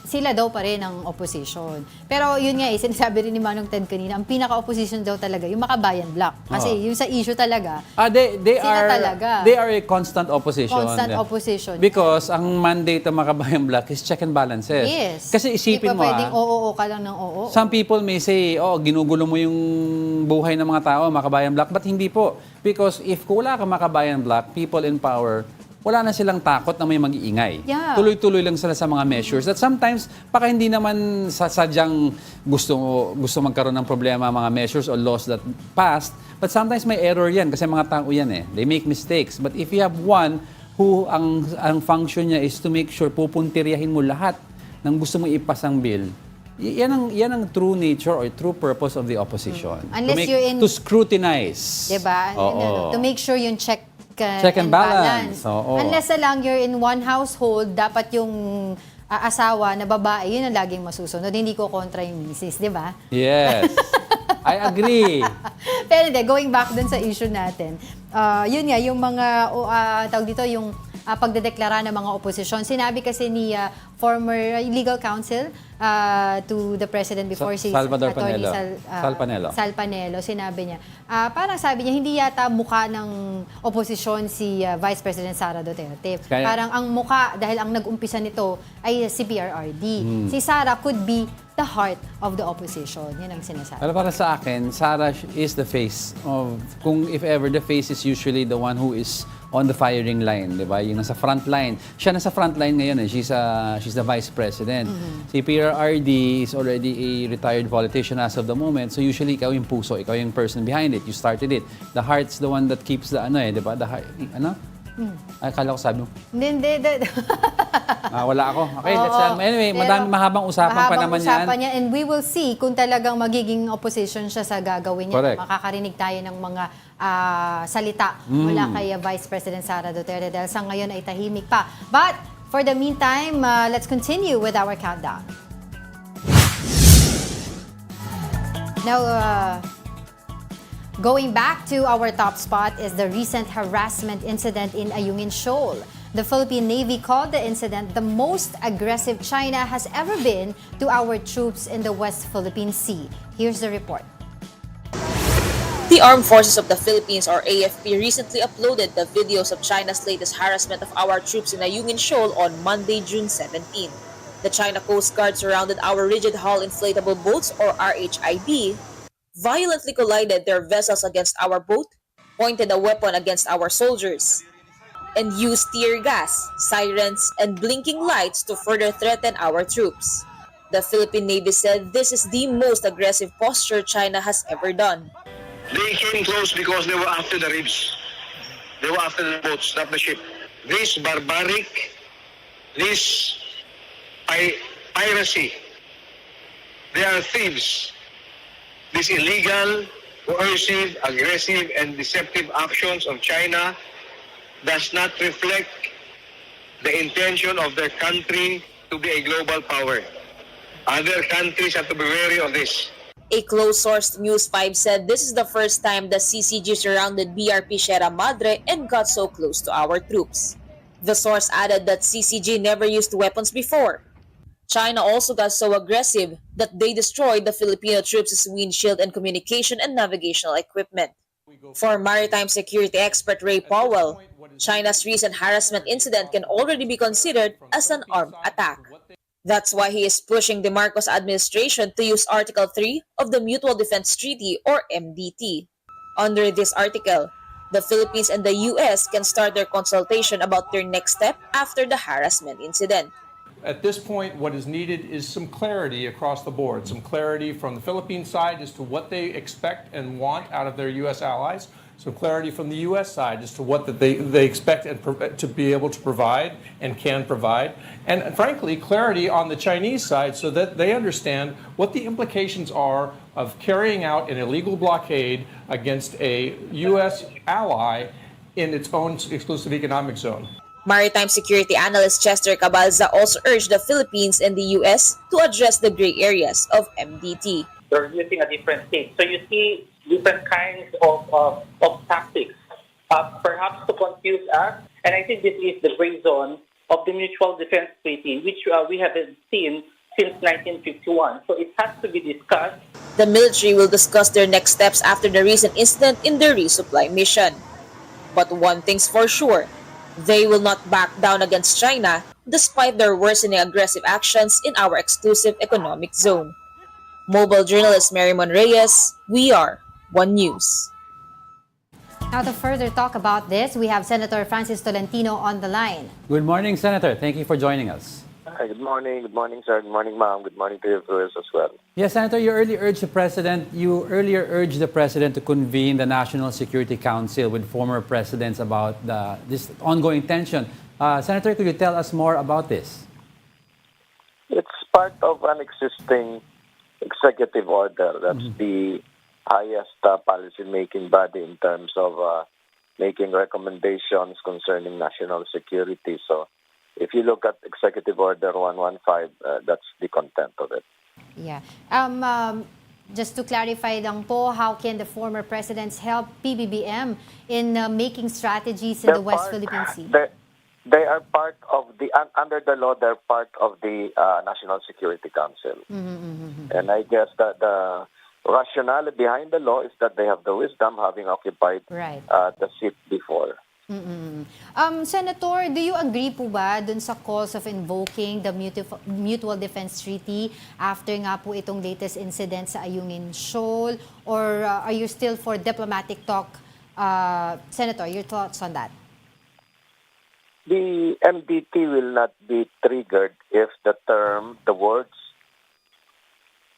Sila daw pa rin ang opposition. Pero yun nga, sinasabi rin ni Manong Ted kanina, ang pinaka-opposition daw talaga, yung Makabayan Bloc. Kasi yung sa issue talaga, sila talaga. They are a constant opposition. Constant opposition. Because ang mandate ng Makabayan Bloc is check and balances. Yes. Kasi isipin Hindi pa mo, pwedeng oo ka lang ng oo. some people may say, ginugulo mo yung buhay ng mga tao, Makabayan Bloc. But hindi po. Because if wala ka Makabayan Bloc, people in power, wala na silang takot na may mag-iingay. Yeah. Tuloy-tuloy lang sila sa mga measures that sometimes, baka hindi naman sadyang gusto magkaroon ng problema, mga measures or laws that passed, but sometimes may error yan kasi mga tao yan eh. They make mistakes. But if you have one who ang function niya is to make sure pupuntiryahin mo lahat ng gusto mo ipasang bill, yan ang true nature or true purpose of the opposition. Unless To scrutinize. Diba? Oo. To make sure yung check and balance. Oo. Unless na lang you're in one household, dapat yung asawa na babae, yun ang laging masusunod. Hindi ko kontra yung misis, di ba? Yes. I agree. Pero going back dun sa issue natin, yun nga, yung mga, tawag dito, yung pagdedeklara ng mga oposisyon. Sinabi kasi ni former legal counsel to the president before, si Salvador Attorney Panelo. Sal Panelo, sinabi niya, parang sabi niya, hindi yata mukha ng oposisyon si Vice President Sara Duterte. Parang ang mukha, dahil ang nag-umpisa nito ay si PRRD. Si Sara could be the heart of the opposition. Yan ang sinasabi. Pero para sa akin, Sara is the face of, kung if ever, the face is usually the one who is on the firing line, di ba? Yung nasa front line. Siya nasa front line ngayon eh. She's the vice president. Si PRRD is already a retired politician as of the moment. So usually, ikaw yung puso, ikaw yung person behind it. You started it. The heart's the one that keeps the di ba? The heart, Ay, akala ko sabi mo. Hindi. Wala ako. Okay, anyway, mahabang usapan pa naman yan. Niya, and we will see kung talagang magiging opposition siya sa gagawin niya. Correct. Makakarinig tayo ng mga salita mula kay Vice President Sara Duterte dahil sa ngayon ay tahimik pa. But for the meantime, let's continue with our countdown. Now, going back to our top spot is the recent harassment incident in Ayungin Shoal. The Philippine Navy called the incident the most aggressive China has ever been to our troops in the West Philippine Sea. Here's the report. The Armed Forces of the Philippines, or AFP, recently uploaded the videos of China's latest harassment of our troops in Ayungin Shoal on Monday, June 17. The China Coast Guard surrounded our rigid hull inflatable boats, or RHIB, violently collided their vessels against our boat, pointed a weapon against our soldiers, and used tear gas, sirens, and blinking lights to further threaten our troops. The Philippine Navy said this is the most aggressive posture China has ever done. They came close because they were after the ribs. They were after the boats, not the ship. This barbaric, this piracy, they are thieves. These illegal, coercive, aggressive, and deceptive actions of China does not reflect the intention of their country to be a global power. Other countries have to be wary of this. A close source to News 5 said this is the first time the CCG surrounded BRP Sierra Madre and got so close to our troops. The source added that CCG never used weapons before. China also got so aggressive that they destroyed the Filipino troops' windshield and communication and navigational equipment. For maritime security expert Ray Powell, China's recent harassment incident can already be considered as an armed attack. That's why he is pushing the Marcos administration to use Article 3 of the Mutual Defense Treaty, or MDT. Under this article, the Philippines and the U.S. can start their consultation about their next step after the harassment incident. At this point, what is needed is some clarity across the board, some clarity from the Philippine side as to what they expect and want out of their U.S. allies, some clarity from the U.S. side as to what that they expect and to be able to provide and can provide, and frankly, clarity on the Chinese side so that they understand what the implications are of carrying out an illegal blockade against a U.S. ally in its own exclusive economic zone. Maritime security analyst Chester Cabalza also urged the Philippines and the U.S. to address the gray areas of MDT. They're using a different thing. So you see different kinds of tactics, perhaps to confuse us. And I think this is the gray zone of the Mutual Defense Treaty, which we haven't seen since 1951. So it has to be discussed. The military will discuss their next steps after the recent incident in their resupply mission. But one thing's for sure, they will not back down against China despite their worsening aggressive actions in our exclusive economic zone. Mobile journalist Marymon Reyes, we are One News. Now to further talk about this, we have Senator Francis Tolentino on the line. Good morning, Senator. Thank you for joining us. Hi, good morning, sir. Good morning, ma'am. Good morning to your viewers as well. Yes, Senator, you earlier urged the president to convene the National Security Council with former presidents about this ongoing tension. Senator, could you tell us more about this? It's part of an existing executive order. That's the highest policy-making body in terms of making recommendations concerning national security. So if you look at Executive Order 115, that's the content of it. Yeah. Just to clarify lang po, how can the former presidents help PBBM in making strategies in the West Philippine Sea? They are part of under the law, they're part of the National Security Council. And I guess that the rationale behind the law is that they have the wisdom having occupied Right. the seat before. Senator, do you agree po ba dun sa calls of invoking the Mutual Defense Treaty after nga po itong latest incident sa Ayungin Shoal? Or are you still for diplomatic talk? Senator, your thoughts on that? The MDT will not be triggered if the words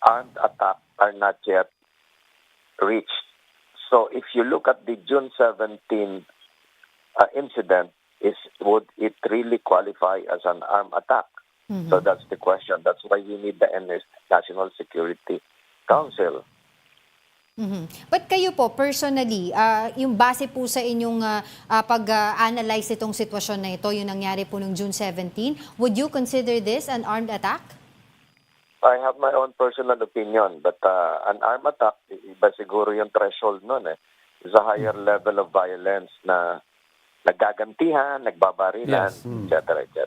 armed attack are not yet reached. So if you look at the June 17 incident, would it really qualify as an armed attack? So that's the question. That's why we need the National Security Council. But kayo po, personally, yung base po sa inyong pag-analyze itong sitwasyon na ito, yung nangyari po noong June 17, would you consider this an armed attack? I have my own personal opinion, but an armed attack, iba siguro yung threshold nun eh. It's a higher level of violence na nagagantihan, nagbabarilan, etc. etc.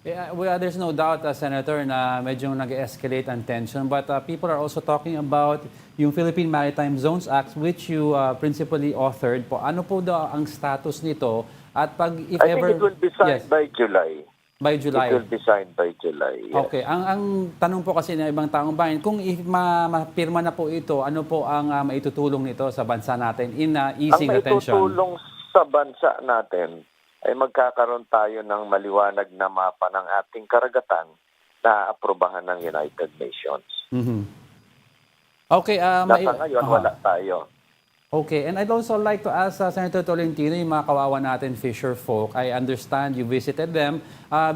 Yeah, well, there's no doubt, Senator, na medyo nag-escalate ang tension. But people are also talking about yung Philippine Maritime Zones Act, which you principally authored po. Ano po ang status nito? At pag, if I ever... think it will be signed by July. By July? It will be signed by July, yes. Okay. Ang tanong po kasi ng ibang taong bayan, kung mapirma na po ito, ano po ang maitutulong nito sa bansa natin in easing the tension? Ang maitutulong sa bansa natin ay magkakaroon tayo ng maliwanag na mapa ng ating karagatan na aprobahan ng United Nations. Okay. Nasa ngayon, wala tayo. Okay, and I'd also like to ask Senator Tolentino, yung mga kawawa natin fisher folk. I understand you visited them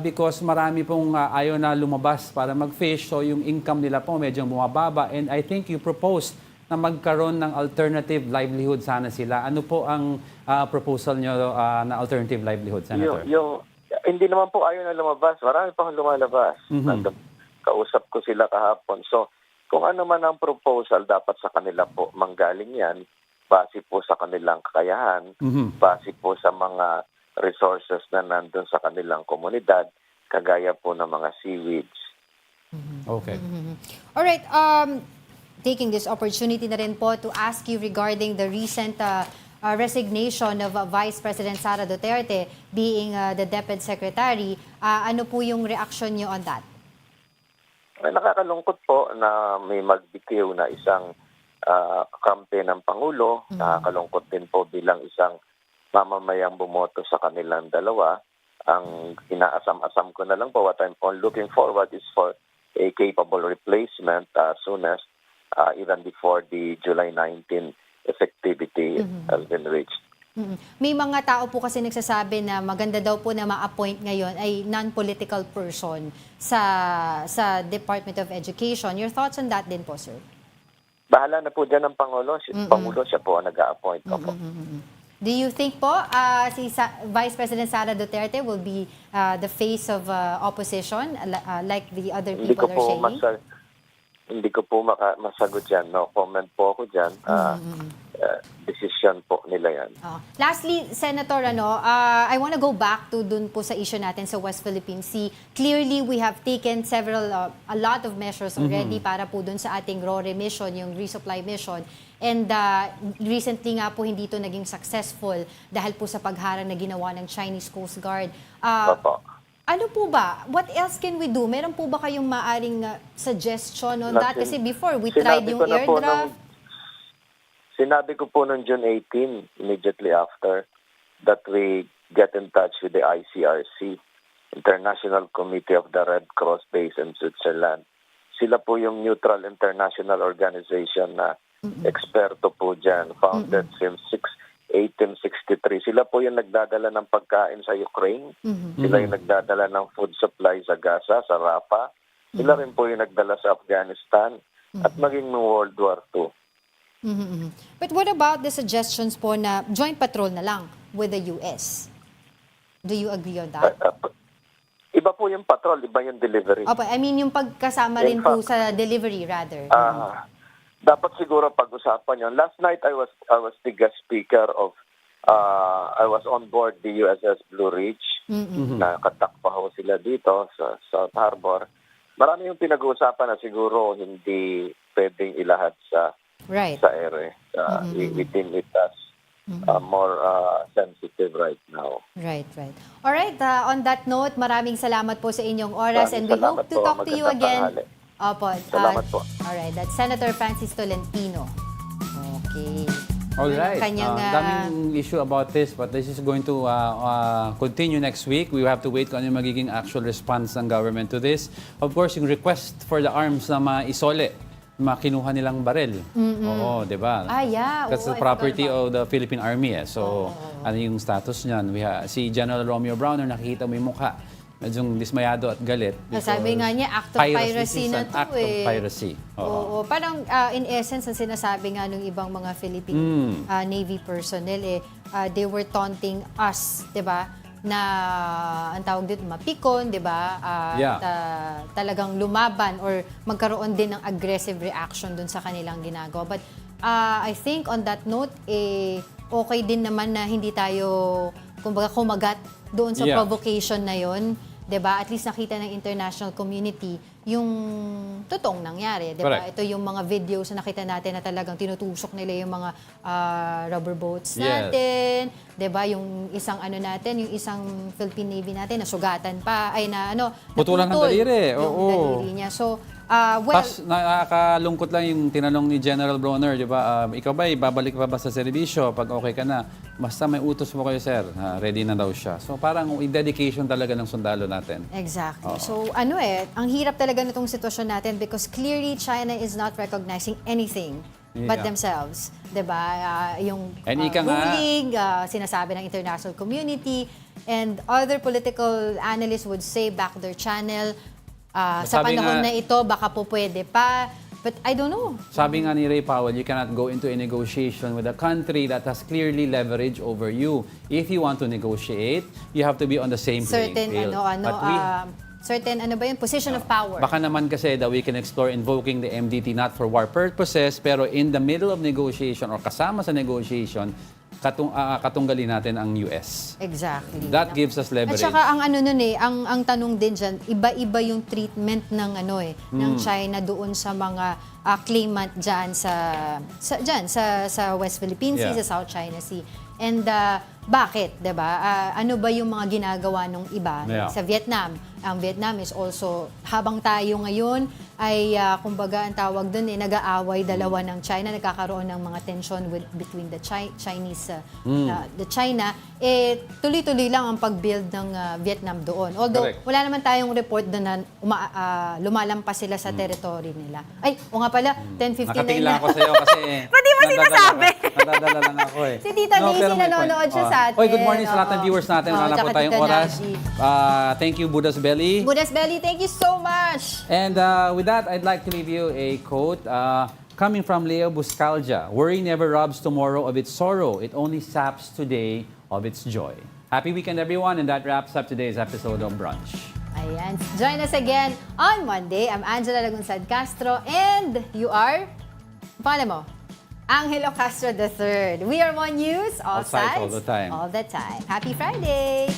because marami pong ayaw na lumabas para mag-fish, so yung income nila po medyo bumababa. And I think you proposed na magkaroon ng alternative livelihood sana sila. Ano po ang proposal nyo na alternative livelihood, Senator? Hindi naman po ayaw na lumabas. Marami pang lumalabas. Kausap ko sila kahapon. So, kung ano man ang proposal, dapat sa kanila po manggaling yan, base po sa kanilang kakayahan, base po sa mga resources na nandun sa kanilang komunidad, kagaya po ng mga seaweeds. Okay. Alright, taking this opportunity na rin po to ask you regarding the recent resignation of Vice President Sara Duterte being the DepEd Secretary. Ano po yung reaction niyo on that? Nakakalungkot po na may magbitiw na isang kakampi ng Pangulo. Nakakalungkot din po bilang isang mamamayang bumoto sa kanilang dalawa. Ang inaasam-asam ko na lang po, what I'm looking forward is for a capable replacement as soon as even before the July 19 effectivity has been reached. May mga tao po kasi nagsasabi na maganda daw po na ma-appoint ngayon ay non-political person sa Department of Education. Your thoughts on that din po, sir? Bahala na po dyan ang Pangulo. Pangulo siya po ang nag-a-appoint. Do you think po si Vice President Sara Duterte will be the face of opposition like the other people are saying? Hindi ko po masagot dyan. No comment po ako dyan. Decision po nila yan. Lastly, Senator, I want to go back to dun po sa issue natin sa West Philippine Sea. Clearly, we have taken a lot of measures already para po dun sa ating RORE mission, yung resupply mission. And recently nga po hindi ito naging successful dahil po sa pagharang na ginawa ng Chinese Coast Guard. Ano po ba? What else can we do? Meron po ba kayong maaring suggestion on that? Kasi before, we tried yung airdraft. Sinabi ko po noong June 18, immediately after, that we get in touch with the ICRC, International Committee of the Red Cross based in Switzerland. Sila po yung neutral international organization na eksperto po dyan, founded since 1863. Sila po yung nagdadala ng pagkain sa Ukraine. Sila yung nagdadala ng food supply sa Gaza, sa Rafah. Sila rin po yung nagdala sa Afghanistan at maging noong World War II. But what about the suggestions po na joint patrol na lang with the US? Do you agree on that? Iba po yung patrol, iba yung delivery. Opo, I mean yung pagkasama rin po sa delivery rather. Dapat siguro pag-usapan yun. Last night I was the guest speaker of I was on board the USS Blue Ridge Nakatakpa ho sila dito sa South Harbor. Marami yung pinag-uusapan na siguro hindi pwedeng ilahad sa ere. We think it as more sensitive right now. Right. Alright, on that note, maraming salamat po sa inyong oras and we hope Salamat to po. talk to you Magandang again. tanghali. Opo. Salamat po. Alright, that's Senator Francis Tolentino. Okay. Alright. Kanyang, Daming issue about this, but this is going to continue next week. We have to wait kung ano yung magiging actual response ng government to this. Of course, yung request for the arms na maisole, makinuha nilang baril. Oo, di ba? Yeah. That's the property of the Philippine Army. So, ano yung status niyan? Si General Romeo Browner, nakikita mo yung mukha. Medyong dismayado at galit. Sabi nga niya, act of piracy na to act of piracy. Oo. Parang in essence, ang sinasabi nga ng ibang mga Philippine Navy personnel, they were taunting us, di ba? Na, ang tawag dito, mapikon, di ba? Talagang lumaban or magkaroon din ng aggressive reaction dun sa kanilang ginagawa. But I think on that note, okay din naman na hindi tayo, kumbaga, kumagat doon sa provocation na yon, 'di ba? At least nakita ng international community yung totoong nangyari, 'di ba? Ito yung mga videos na nakita natin na talagang tinutusok nila yung mga rubber boats natin, 'di ba? Yung isang yung isang Philippine Navy natin na sugatan pa putulan ng daliri. Daliri niya. So Tapos nakakalungkot lang yung tinanong ni General Bronner, di ba? Ikaw ba, babalik pa ba sa serbisyo pag okay ka na? Basta may utos mo kayo, sir. Ready na daw siya. So parang dedication talaga ng sundalo natin. Exactly. So ang hirap talaga nitong sitwasyon natin because clearly China is not recognizing anything but themselves. Di ba? Yung ruling, sinasabi ng international community, and other political analysts would say back their channel, sa panahon na ito, baka po pwede pa. But I don't know. Sabi nga ni Ray Powell, you cannot go into a negotiation with a country that has clearly leverage over you. If you want to negotiate, you have to be on the same playing field. Certain position of power. Baka naman kasi that we can explore invoking the MDT not for war purposes, pero in the middle of negotiation or kasama sa negotiation, katunggalin natin ang US. Exactly. That gives us leverage. At saka ang tanong din diyan, iba-iba yung treatment ng ng China doon sa mga claimant diyan sa West Philippine Sea, sa South China Sea. And bakit, 'di ba? Ano ba yung mga ginagawa ng iba sa Vietnam? Ang Vietnam is also, habang tayo ngayon ay kumbaga ang tawag doon nag-aaway dalawa ng China, nagkakaroon ng mga tension between the Chinese the China, tuloy-tuloy lang ang pag-build ng Vietnam doon. Although wala naman tayong report doon na lumalampas sila sa territory nila. Ay, o nga pala, 10:59 Nakatingin lang ako sa'yo kasi Pwede mo sinasabi? Nadadala lang ako Si Tita Daisy nanonood siya sa atin. Oy, good morning sa lahat ng viewers natin. Wala na po tayong oras. Thank you, Buddha's Belly. Buddha's Belly, thank you so much. And with that, I'd like to leave you a quote coming from Leo Buscalja. Worry never robs tomorrow of its sorrow. It only saps today of its joy. Happy weekend, everyone. And that wraps up today's episode of Brunch. Ayan. Join us again on Monday. I'm Angela Lagunsad Castro. And you are? Paano mo? Angelo Castro III. We are One News, all sides, all the time. All the time. Happy Friday!